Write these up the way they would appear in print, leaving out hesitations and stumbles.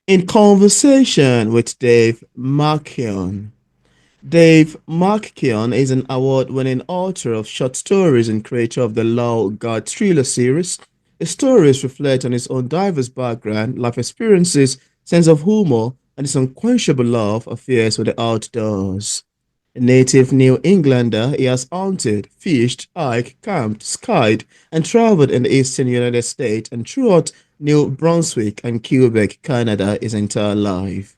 In conversation with Dave McKeon. Dave McKeon is an award-winning author of short stories and creator of the Lou Gault Thriller Series. His stories reflect on his own diverse background, life experiences, sense of humor, and his unquenchable love affairs with the outdoors. A native New Englander, he has hunted, fished, hiked, camped, skied, and traveled in the eastern United States and throughout New Brunswick and Quebec, Canada, his entire life.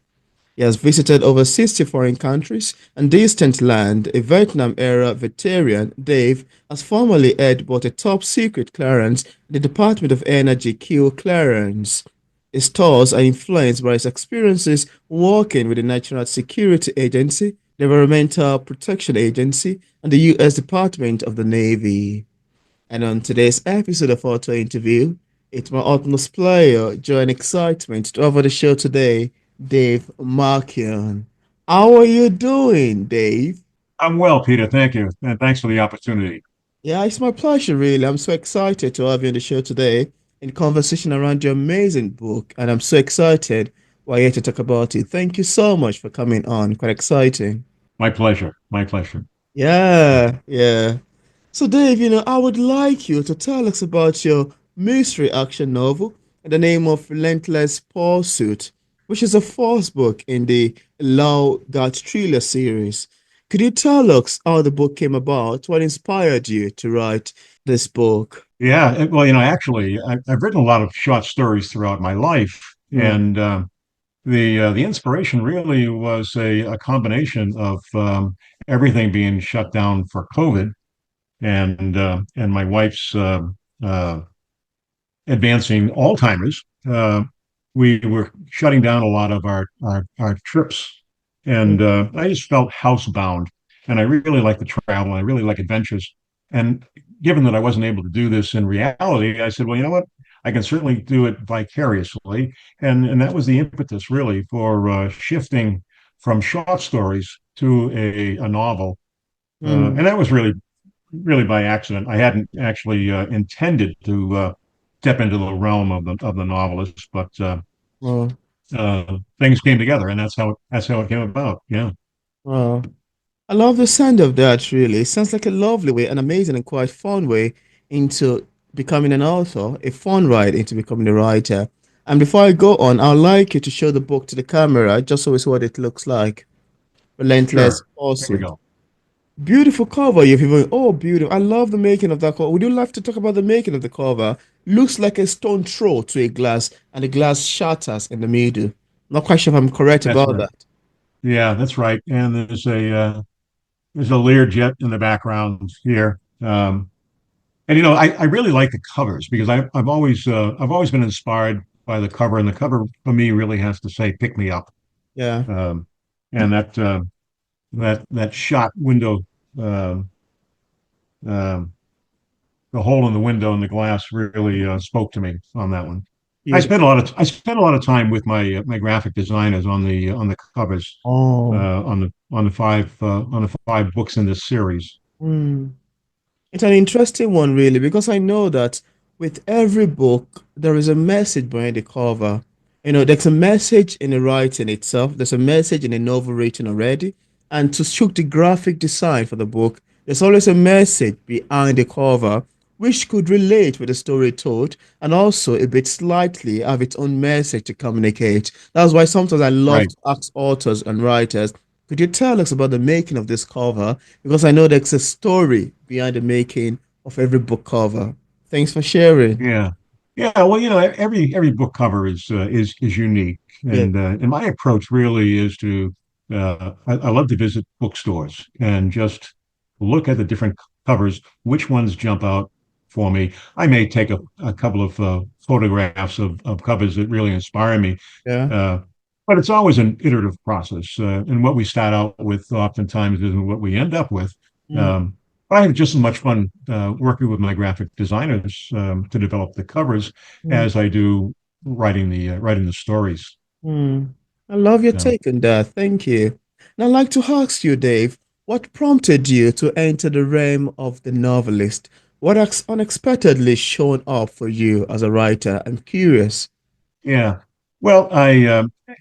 He has visited over 60 foreign countries and distant land. A Vietnam-era veteran, Dave has formerly held both a top-secret clearance and the Department of Energy Q clearance. His thoughts are influenced by his experiences working with the National Security Agency, the Environmental Protection Agency, and the U.S. Department of the Navy. And on today's episode of Auto Interview, it's my utmost pleasure, joy, and excitement to offer the show today, Dave Markian. How are you doing, Dave? I'm well, Peter. Thank you. And thanks for the opportunity. Yeah, it's my pleasure, really. I'm so excited to have you on the show today in conversation around your amazing book, and I'm so excited we're here to talk about it. Thank you so much for coming on. Quite exciting. My pleasure. My pleasure. Yeah, yeah. So, Dave, I would like you to tell us about your mystery action novel in the name of Relentless Pursuit, which is the fourth book in the Lou Gault Thriller series. Could you tell us how the book came about? What inspired you to write this book? Well, actually, I've written a lot of short stories throughout my life, Mm, and the inspiration really was a combination of everything being shut down for COVID, and my wife's uh, advancing Alzheimer's. We were shutting down a lot of our trips, mm, and I just felt housebound. And I really like to travel. I really like adventures. And given that I wasn't able to do this in reality, I said, well, you know what? I can certainly do it vicariously. And that was the impetus, really, for shifting from short stories to a novel. mm, And that was really by accident. I hadn't actually intended to step into the realm of the novelist, but oh, things came together, and that's how it came about. Yeah, oh. I love the sound of that, really. It sounds like a lovely way, an amazing and quite fun way into becoming an author, a fun ride into becoming a writer. And before I go on, I'd like you to show the book to the camera just so we see what it looks like. Relentless sure. Here we Pursuit. go. Beautiful cover you've even, oh, beautiful. I love the making of that cover. Would you like to talk about the making of the cover? Looks like a stone throw to a glass, and the glass shatters in the middle. Not quite sure if I'm correct That's about right. that. Yeah, that's right. And there's a Learjet in the background here. And I really like the covers because I've always been inspired by the cover, and the cover for me really has to say "pick me up." Yeah. Um, and that shot window, um, um, the hole in the window and the glass really spoke to me on that one. Beautiful. I spent a lot of time with my graphic designers on the covers Oh. on the five books in this series. Hmm. It's an interesting one, really, because I know that with every book, there is a message behind the cover. There's a message in the writing itself, there's a message in the novel written already. And to shoot the graphic design for the book, there's always a message behind the cover, which could relate with the story told, and also a bit slightly have its own message to communicate. That's why sometimes I love Right. to ask authors and writers, could you tell us about the making of this cover? Because I know there's a story behind the making of every book cover. Thanks for sharing. Yeah. Yeah. Well, every book cover is unique, Yeah. and my approach really is to I love to visit bookstores and just look at the different covers, which ones jump out for me. I may take a couple of photographs of covers that really inspire me, Yeah. uh, but it's always an iterative process, and what we start out with oftentimes isn't what we end up with. Mm, Um, I have just as much fun working with my graphic designers to develop the covers mm, as I do writing the stories. mm. I love your So, take on that. Thank you. Now, I'd like to ask you, Dave, what prompted you to enter the realm of the novelist? What has unexpectedly shown up for you as a writer? I'm curious. yeah. Well,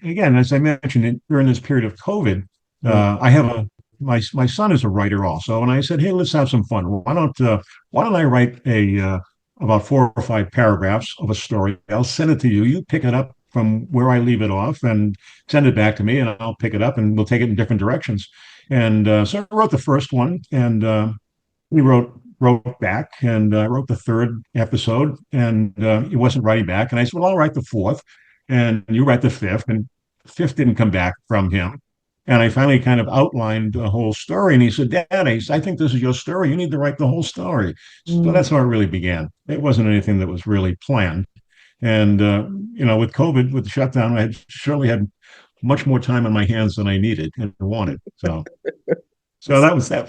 again, as I mentioned, during this period of COVID, Mm, I have a my son is a writer also, and I said, hey, let's have some fun. Why don't I write a about 4 or 5 paragraphs of a story? I'll send it to you. You pick it up from where I leave it off and send it back to me, and I'll pick it up and we'll take it in different directions. And so I wrote the first one, and he wrote back, and I wrote the third episode, and he wasn't writing back. And I said, "Well, I'll write the fourth, and you write the fifth." And fifth didn't come back from him. And I finally kind of outlined the whole story, and he said, "Dad, I think this is your story. You need to write the whole story." So mm. that's how it really began. It wasn't anything that was really planned. And with COVID, with the shutdown, I had certainly had much more time on my hands than I needed and wanted. So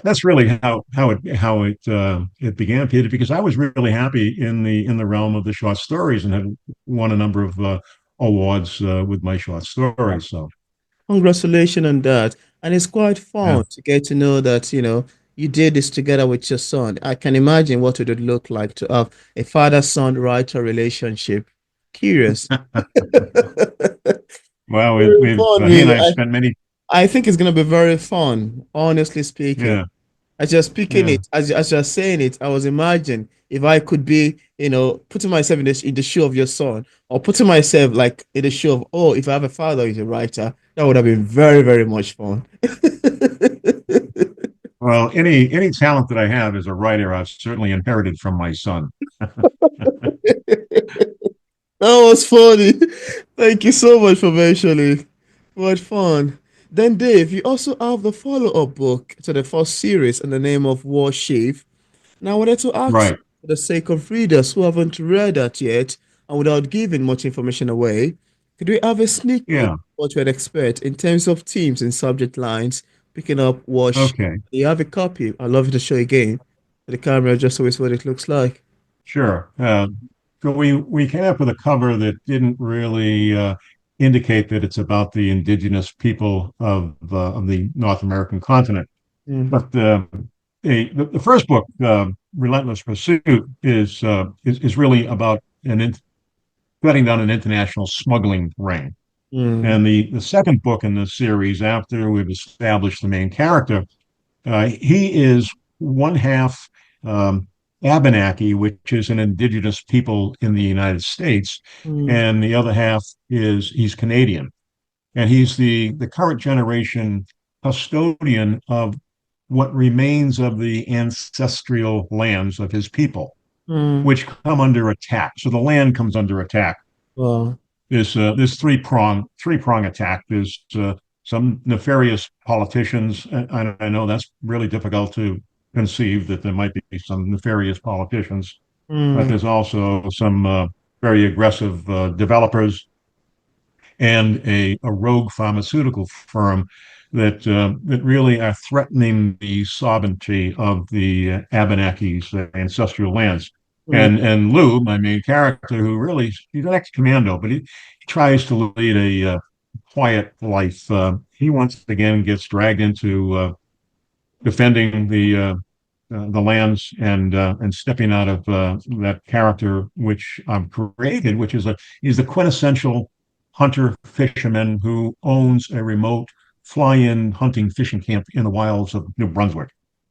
that's really how it began, Peter, because I was really happy in the realm of the short stories and had won a number of awards with my short stories. So Congratulations on that. And it's quite yeah. fun to get to know that, you did this together with your son. I can imagine what it would look like to have a father-son writer relationship. Curious. Well, Very fun, he and really. I have spent many. I think it's gonna be very fun, honestly speaking. Yeah, As you're speaking yeah. it, as you're saying it, I was imagining if I could be, putting myself in the shoe of your son, or putting myself like in the shoe of, oh, if I have a father who's a writer, that would have been very, very much fun. Well, any talent that I have as a writer, I've certainly inherited from my son. That was funny. Thank you so much for mentioning. What fun. Then, Dave, you also have the follow-up book to the first series in the name of Warship. Now, I wanted to ask, Right. for the sake of readers who haven't read that yet, and without giving much information away, could we have a sneak peek Yeah. of what we'd expect in terms of themes and subject lines, picking up Wash? Okay. You have a copy. I'd love you to show again to the camera just so it's what it looks like. Sure. So we came up with a cover that didn't really indicate that it's about the indigenous people of the North American continent. Mm, But the first book, Relentless Pursuit, is really about shutting down an international smuggling ring. mm, And the second book in the series, after we've established the main character, he is one half um, Abenaki, which is an indigenous people in the United States, mm, and the other half is he's Canadian, and he's the current generation custodian of what remains of the ancestral lands of his people, mm. which come under attack. So the land comes under attack. Wow. This three prong attack. There's some nefarious politicians. I know that's really difficult to conceive that there might be some nefarious politicians, but Mm, there's also some very aggressive developers and a rogue pharmaceutical firm that really are threatening the sovereignty of the Abenakis' ancestral lands. mm, And Lou, my main character, who really he's an ex-commando, but he tries to lead a quiet life. He once again gets dragged into defending the lands and stepping out of that character which I've created, which is he's the quintessential hunter fisherman who owns a remote fly-in hunting fishing camp in the wilds of New Brunswick.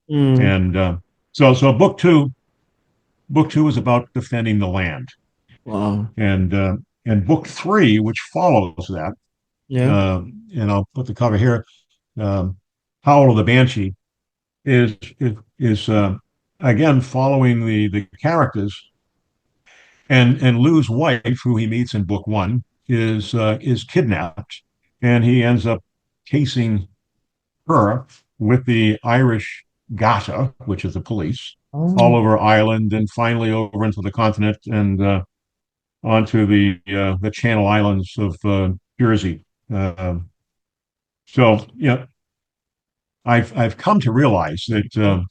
mm. And so book two is about defending the land, Wow. and book three, which follows that, Yeah. uh, and I'll put the cover here. Um, Howl of the Banshee is again following the characters, and Lou's wife, who he meets in book one, is kidnapped, and he ends up chasing her with the Irish Gata, which is the police, all Oh. over Ireland, and finally over into the continent and onto the Channel Islands of Jersey. Uh, so yeah, I've come to realize that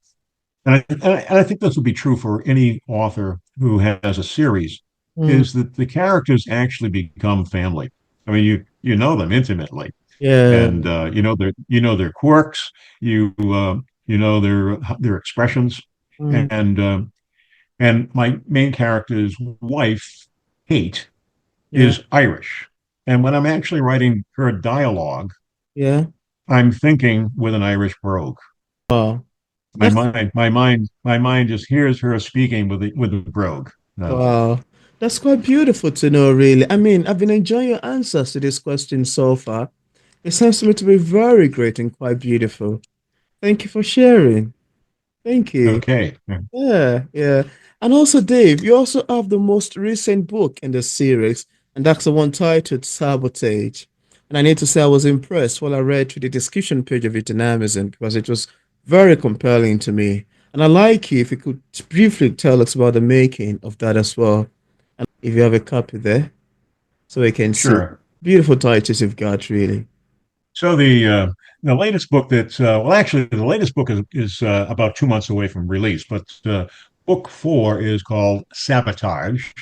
and I think this would be true for any author who has a series, Mm. is that the characters actually become family. I mean, you know them intimately, Yeah. and you know their quirks, you know their expressions, Mm. and my main character's wife, Kate, Yeah. is Irish, And when I'm actually writing her dialogue, Yeah. I'm thinking with an Irish brogue. Wow. My That's mind, my mind, my mind just hears her speaking with the brogue. wow. That's quite beautiful to know, really. I mean, I've been enjoying your answers to this question so far. It sounds to me to be very great and quite beautiful. Thank you for sharing. Thank you. Okay. Yeah, yeah. And also, Dave, you also have the most recent book in the series, and that's the one titled Sabotage. And I need to say I was impressed while I read through the description page of it in Amazon because it was very compelling to me. And I'd like you if you could briefly tell us about the making of that as well, if you have a copy there, so we can see. Sure. Beautiful titles you've got, really. So the latest book that well, actually, the latest book is about 2 months away from release, but book four is called Sabotage.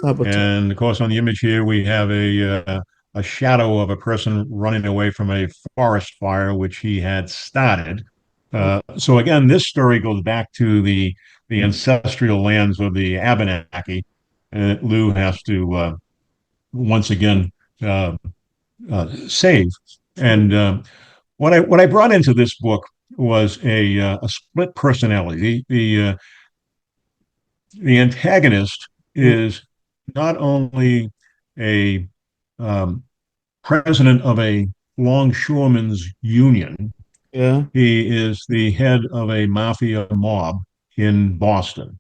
Sabotage. And of course, on the image here, we have a shadow of a person running away from a forest fire, which he had started. So again, this story goes back to the ancestral lands of the Abenaki. Lou has to once again uh, save. And what I brought into this book was a split personality. The antagonist Mm, is not only a um, president of a longshoremen's union, yeah. he is the head of a mafia mob in Boston.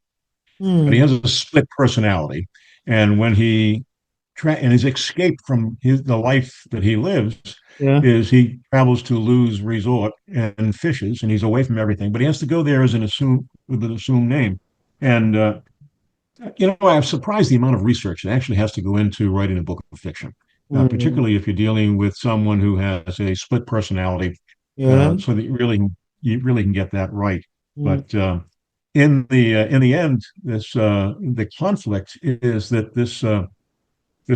But he Mm, has a split personality. And when and his escape from the life that he lives yeah. is he travels to Lou's resort and fishes, and he's away from everything. But he has to go there as an assumed with an assumed name. And I'm surprised the amount of research that actually has to go into writing a book of fiction, Mm, particularly if you're dealing with someone who has a split personality, yeah. so that you really can get that right. Mm, But in the end, the conflict is that this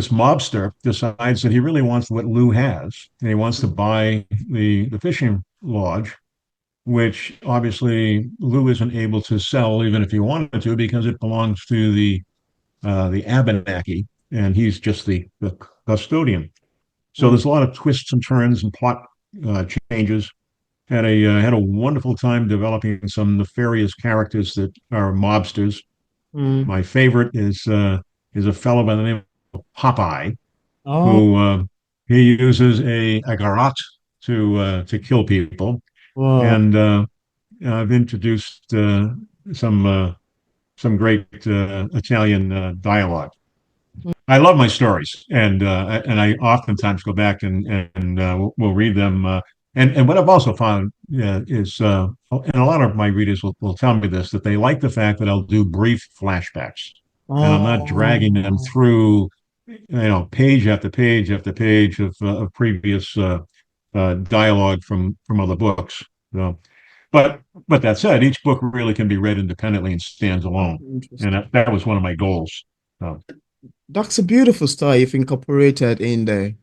mobster decides that he really wants what Lou has, and he wants to buy the fishing lodge, which obviously Lou isn't able to sell even if he wanted to because it belongs to the Abenaki, and he's just the custodian. So mm, there's a lot of twists and turns and plot changes. Had a wonderful time developing some nefarious characters that are mobsters. mm. My favorite is a fellow by the name of Popeye, Oh, who he uses a garrote to kill people, wow. and I've introduced some uh, some great Italian dialogue. I love my stories, and I oftentimes go back and will read them. And what I've also found is, and a lot of my readers will tell me this, that they like the fact that I'll do brief flashbacks, and I'm not dragging them Oh, through, page after page after page of previous dialogue from other books. So, but but that said, each book really can be read independently and stands alone, and interesting. that was one of my goals. So, That's a beautiful style you've incorporated in there.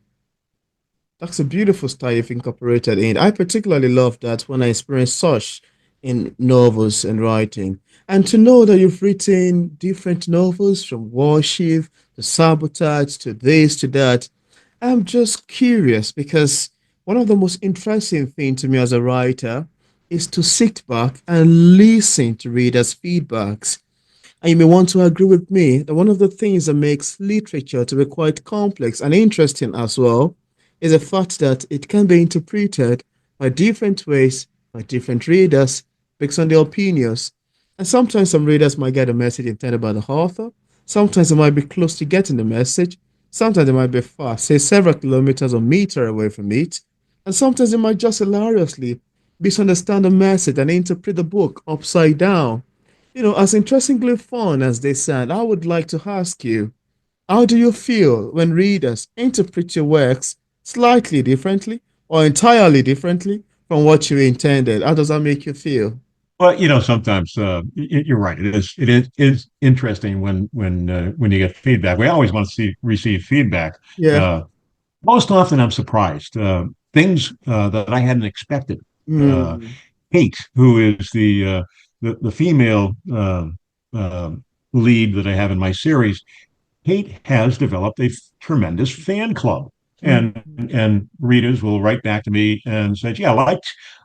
That's a beautiful style you've incorporated in. I particularly love that when I experience such in novels and writing. And to know that you've written different novels from Warship to Sabotage to this to that, I'm just curious because one of the most interesting things to me as a writer is to sit back and listen to readers' feedbacks. And you may want to agree with me that one of the things that makes literature to be quite complex and interesting as well is the fact that it can be interpreted by different ways by different readers based on their opinions. And sometimes some readers might get a message intended by the author. Sometimes they might be close to getting the message. Sometimes they might be far, say several kilometers or meters away from it. And sometimes they might just hilariously misunderstand the message and interpret the book upside down. As interestingly fun as they sound, I would like to ask you, how do you feel when readers interpret your works slightly differently or entirely differently from what you intended? How does that make you feel? but sometimes you're right. It is interesting when you get feedback. We always want to receive feedback. Yeah. Uh, Most often, I'm surprised. Things that I hadn't expected. Uh, Mm. Kate, who is the female lead that I have in my series, Kate has developed a tremendous fan club. and readers will write back to me and say, "Yeah,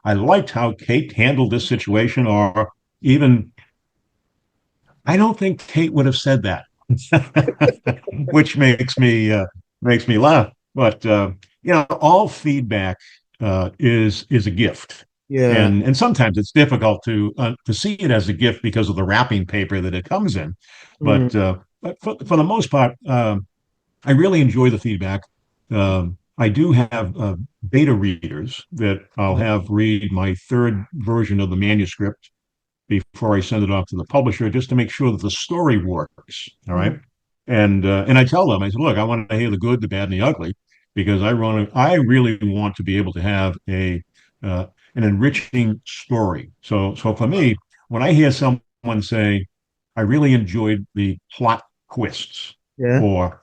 I liked how Kate handled this situation," or even, "I don't think Kate would have said that," which makes me laugh. But all feedback is a gift, Yeah. and sometimes it's difficult to see it as a gift because of the wrapping paper that it comes in. Mm. But for the most part, I really enjoy the feedback. I do have beta readers that I'll have read my third version of the manuscript before I send it off to the publisher, just to make sure that the story works. All right. Mm. And I tell them, I said, look, I want to hear the good, the bad, and the ugly, because I really want to be able to have uh, an enriching story. So for me, when I hear someone say, I really enjoyed the plot twists, Yeah. or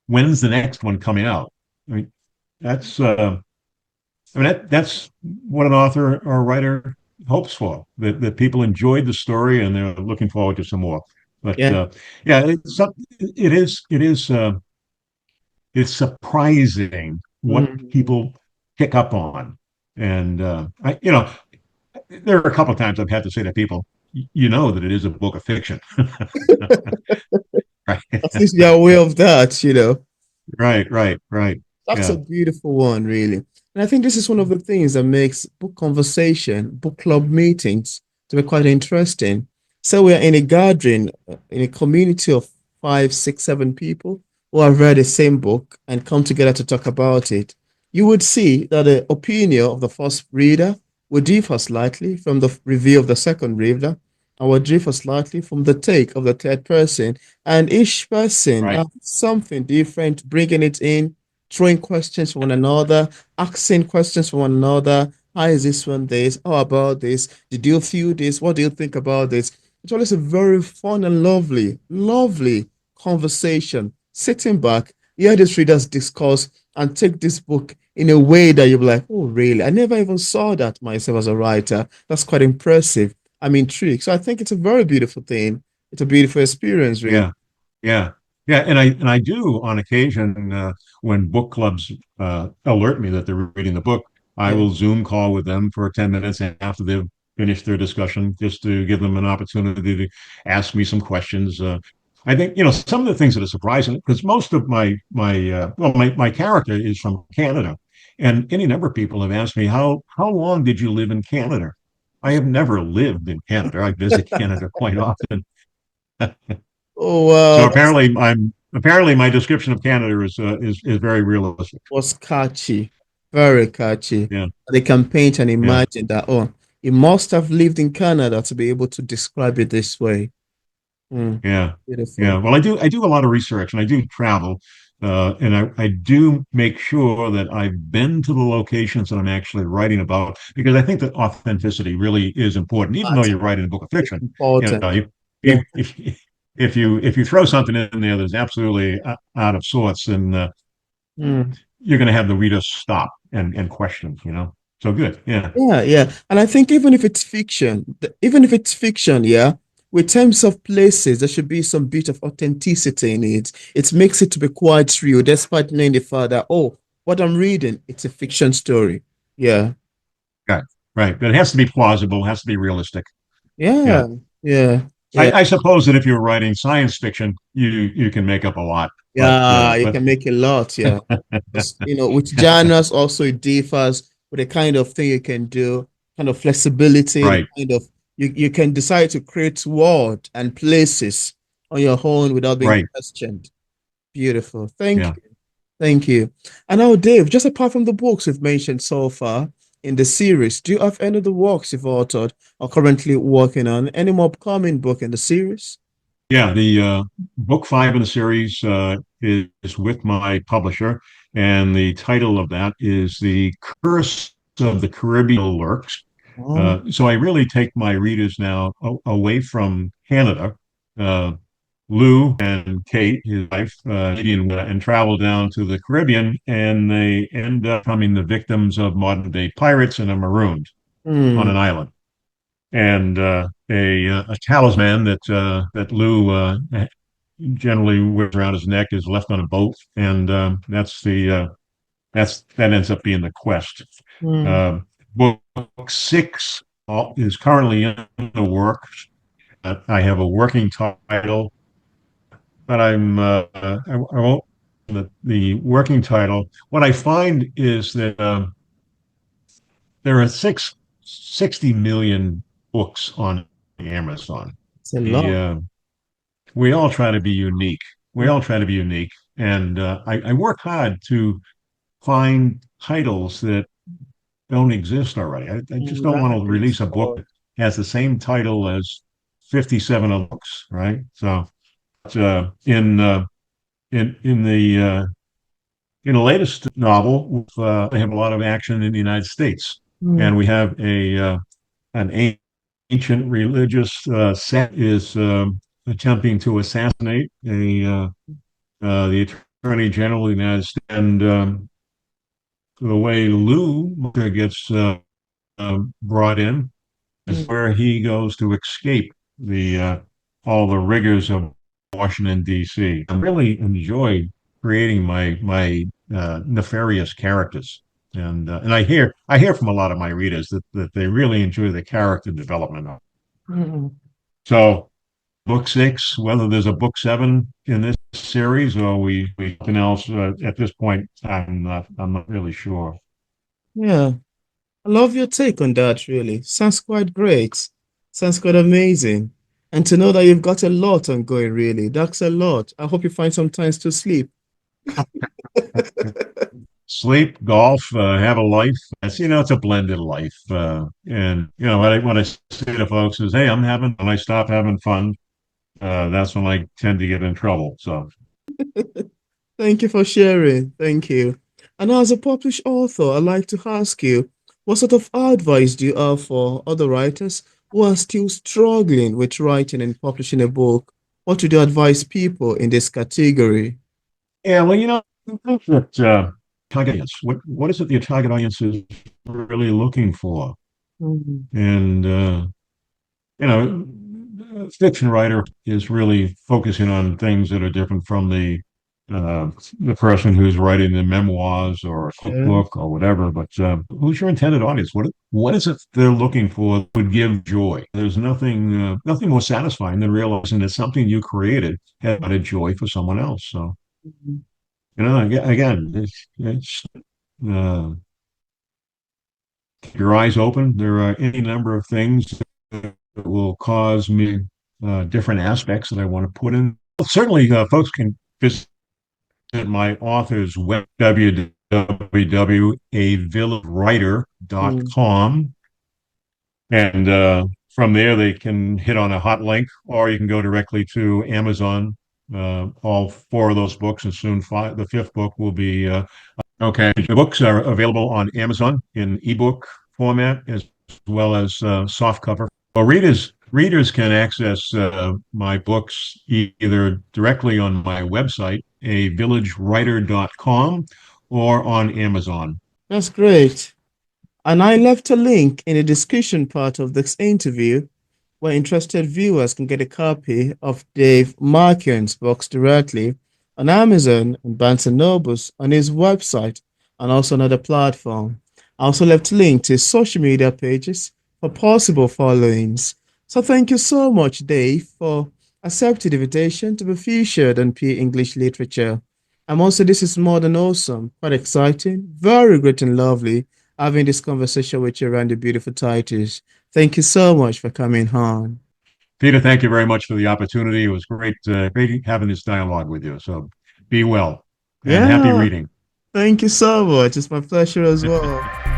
when's the next one coming out? I mean, that's that's what an author or a writer hopes for, that people enjoyed the story and they're looking forward to some more. But Yeah. yeah, it's surprising what Mm. people pick up on. And there are a couple of times I've had to say to people, you know that it is a book of fiction, right? At least you're aware of that. Right. That's a Yeah, beautiful one, really. And I think this is one of the things that makes book conversation, book club meetings to be quite interesting. So we're in a gathering, in a community of five, six, seven people who have read the same book and come together to talk about it. You would see that the opinion of the first reader would differ slightly from the review of the second reader, and would differ slightly from the take of the third person. And each person right, has something different, bringing it in, throwing questions for one another, asking questions for one another. How is this one this? How about this? Did you feel this? What do you think about this? It's always a very fun and lovely, lovely conversation. Sitting back, hear these readers discuss and take this book in a way that you're like, oh, really? I never even saw that myself as a writer. That's quite impressive. I'm intrigued. So I think it's a very beautiful thing. It's a beautiful experience, really. yeah. Yeah, yeah, and I do on occasion, when book clubs alert me that they're reading the book. I Yeah. will Zoom call with them for 10 minutes after they've finished their discussion, just to give them an opportunity to ask me some questions. I think some of the things that are surprising, because most of my character is from Canada, and any number of people have asked me, how long did you live in Canada? I have never lived in Canada. I visit Canada quite often. Oh, wow. So That apparently my description of Canada is very realistic. was catchy. Very catchy. Yeah, They can paint and yeah, imagine that, oh, you must have lived in Canada to be able to describe it this way. Mm, yeah, yeah. beautiful. Well, I do a lot of research and I do travel, and I do make sure that I've been to the locations that I'm actually writing about, because I think that authenticity really is important, even though That's you're writing a book of fiction. You important. know, you, Yeah. you, if you throw something in there that's absolutely out of sorts, then Mm. you're going to have the reader stop and question. So good. Yeah. Yeah, yeah. And I think even if it's fiction, even if it's fiction, yeah, with terms of places, there should be some bit of authenticity in it. It makes it to be quite real, despite knowing the fact that, oh, what I'm reading, it's a fiction story. Yeah. Right. Right. But it has to be plausible, it has to be realistic. Yeah. Yeah. Yeah. Yeah. I suppose that if you're writing science fiction, you can make up a lot. But Yeah, you can make a lot, yeah. With genres also it differs with the kind of thing you can do, kind of flexibility, the right, kind of you can decide to create world and places on your own without being right. questioned. Beautiful. Thank Yeah. you. Thank you. And now, Dave, just apart from the books we've mentioned so far in the series, do you have any of the works you've authored or currently working on? Any more upcoming book in the series? Yeah. The book 5 in the series is with my publisher, and the title of that is The Curse of the Caribbean Lurks. Oh. So I really take my readers now away from Canada. Uh, Lou and Kate, his wife, and travel down to the Caribbean, and they end up becoming the victims of modern day pirates and are marooned on Hmm. an island. And a talisman that Lou generally wears around his neck is left on a boat, and that's that ends up being the quest. Mm. Uh, book six is currently in the works. I have a working title, but I won't the working title. What I find is that there are 60 million books on Amazon. It's a The, lot. we all try to be unique. We Mm. all try to be unique, and I work hard to find titles that don't exist already. I just don't want to Right. release a book that has the same title as 57 other books, right? So uh, in uh, in the latest novel, they have a lot of action in the United States, Mm. and we have an ancient religious sect is attempting to assassinate the Attorney General of the United States, and the way Lou gets brought in is Mm. where he goes to escape the all the rigors of Washington D.C. I really enjoy creating my nefarious characters, and I hear from a lot of my readers that they really enjoy the character development. Mm. So book six, whether there's a book seven in this series or we something else at this point, I'm not really sure. Yeah. I love your take on that, really. Sounds quite great. Sounds quite amazing. And to know that you've got a lot ongoing, really, that's a lot. I hope you find some time to sleep. Sleep, golf, have a life. It's a blended life. And what I say to folks is, hey, when I stop having fun, that's when I tend to get in trouble. So, Thank you for sharing. Thank you. And as a published author, I'd like to ask you, what sort of advice do you have for other writers who are still struggling with writing and publishing a book? What would you advise people in this category? yeah, well, that target audience. What is it your target audience is really looking for? Mm. And you know, a fiction writer is really focusing on things that are different from uh, the person who's writing the memoirs or a Yeah. cookbook or whatever. But who's your intended audience? What is it they're looking for that would give joy? There's nothing more satisfying than realizing that something you created had a joy for someone else. So again, uh, keep your eyes open. There are any number of things that will cause me different aspects that I want to put in. Well, certainly, folks can visit my author's web, Mm. www.avillagewriter.com. And from there, they can hit on a hot link, or you can go directly to Amazon. All four of those books, and soon the fifth book will be okay. The books are available on Amazon in ebook format as well as softcover. Well, readers can access my books either directly on my website, avillagewriter.com, or on Amazon. That's great. And I left a link in the description part of this interview where interested viewers can get a copy of Dave McKeon's books directly on Amazon and Barnes& and Nobles on his website and also another platform. I also left a link to his social media pages for possible followings. So thank you so much, Dave, for accepting the invitation to be featured on P English Literature. And also, this is more than awesome, quite exciting, very great and lovely having this conversation with you around the beautiful titles. Thank you so much for coming on. Peter, thank you very much for the opportunity. It was great having this dialogue with you. So be well and happy Yeah, reading. thank you so much. It's my pleasure as well.